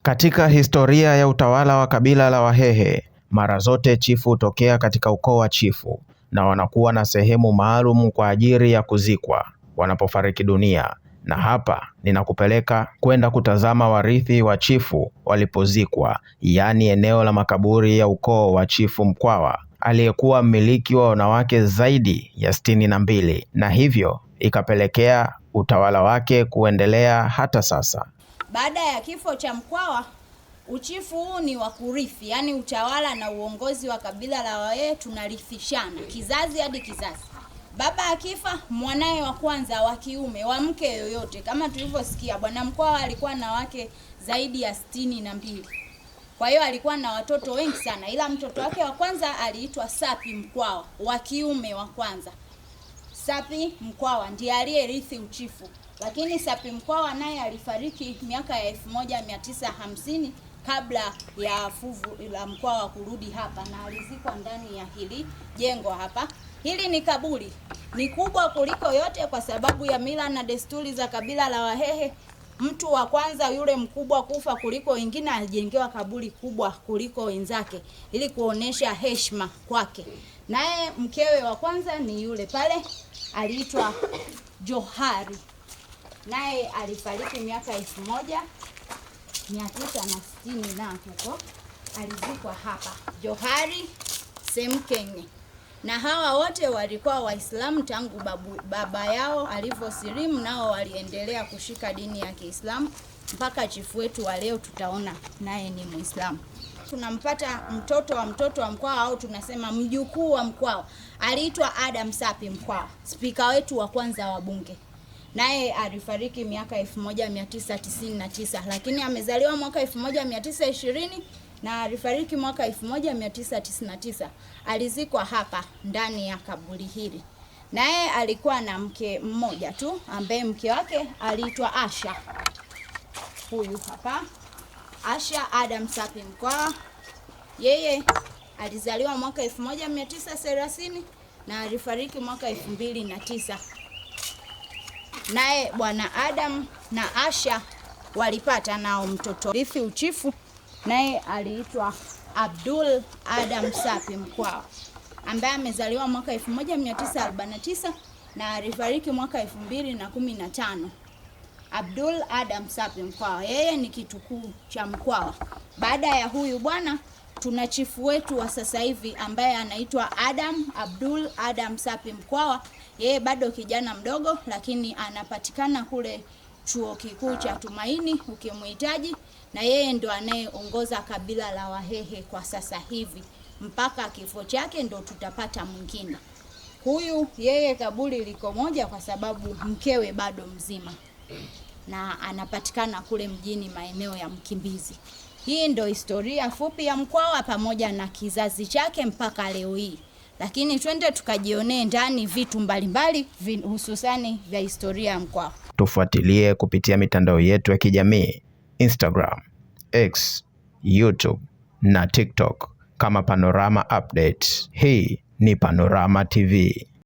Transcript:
Katika historia ya utawala wa kabila la Wahehe, mara zote chifu hutokea katika ukoo wa chifu na wanakuwa na sehemu maalum kwa ajili ya kuzikwa wanapofariki dunia. Na hapa ninakupeleka kwenda kutazama warithi wa chifu walipozikwa, yaani eneo la makaburi ya ukoo wa Chifu Mkwawa aliyekuwa mmiliki wa wanawake zaidi ya 62 na hivyo ikapelekea utawala wake kuendelea hata sasa. Baada ya kifo cha Mkwawa, uchifu huu ni wa kurithi, yaani utawala na uongozi wa kabila la Wahehe tunarithishana kizazi hadi kizazi. Baba akifa, mwanaye wa kwanza wa kiume wa mke yoyote, kama tulivyosikia bwana Mkwawa alikuwa na wake zaidi ya 62. Kwa hiyo alikuwa na watoto wengi sana, ila mtoto wake wa kwanza aliitwa Sapi Mkwawa, wa kiume wa kwanza. Sapi Mkwawa ndiye aliyerithi uchifu, lakini Sapi Mkwawa naye alifariki miaka ya 1950 kabla ya fuvu la Mkwawa kurudi hapa, na alizikwa ndani ya hili jengo hapa. Hili ni kaburi, ni kubwa kuliko yote kwa sababu ya mila na desturi za kabila la Wahehe. Mtu wa kwanza yule mkubwa kufa kuliko wengine alijengewa kaburi kubwa kuliko wenzake ili kuonesha heshima kwake. Naye mkewe wa kwanza ni yule pale, aliitwa Johari. Naye alifariki miaka 1960 na huko alizikwa hapa. Johari Semkenge. Na hawa wote walikuwa Waislamu tangu baba yao alivyosilimu, nao waliendelea kushika dini ya Kiislamu mpaka chifu wetu wa leo tutaona naye ni Muislamu. Tunampata mtoto wa Mkwawa, au tunasema mjukuu wa Mkwawa, aliitwa Adam Sapi Mkwawa, spika wetu wa kwanza wa bunge. Naye alifariki miaka 1999, lakini amezaliwa mwaka 1920 na alifariki mwaka 1999. Alizikwa hapa ndani ya kaburi hili. Naye alikuwa na mke mmoja tu ambaye mke wake aliitwa Asha. Huyu hapa Asha Adam Sapi Mkwawa. Yeye alizaliwa mwaka 1930 na alifariki mwaka 2009. Naye bwana Adam na Asha walipata nao mtoto rithi uchifu, naye aliitwa Abdul Adam Sapi Mkwawa, ambaye amezaliwa mwaka 1949 na alifariki mwaka 2015. Abdul Adam Sapi Mkwawa, yeye ni kitukuu cha Mkwawa. Baada ya huyu bwana tuna chifu wetu wa sasa hivi ambaye anaitwa Adam Abdul Adam Sapi Mkwawa. Yeye bado kijana mdogo, lakini anapatikana kule chuo kikuu cha Tumaini ukimhitaji, na yeye ndo anayeongoza kabila la Wahehe kwa sasa hivi mpaka kifo chake ndo tutapata mwingine. Huyu yeye kaburi liko moja kwa sababu mkewe bado mzima na anapatikana kule mjini maeneo ya Mkimbizi. Hii ndo historia fupi ya Mkwawa pamoja na kizazi chake mpaka leo hii. Lakini twende tukajionee ndani vitu mbalimbali hususani vya historia ya Mkwawa. Tufuatilie kupitia mitandao yetu ya kijamii Instagram, X, YouTube na TikTok kama Panorama Updates. Hii ni Panorama TV.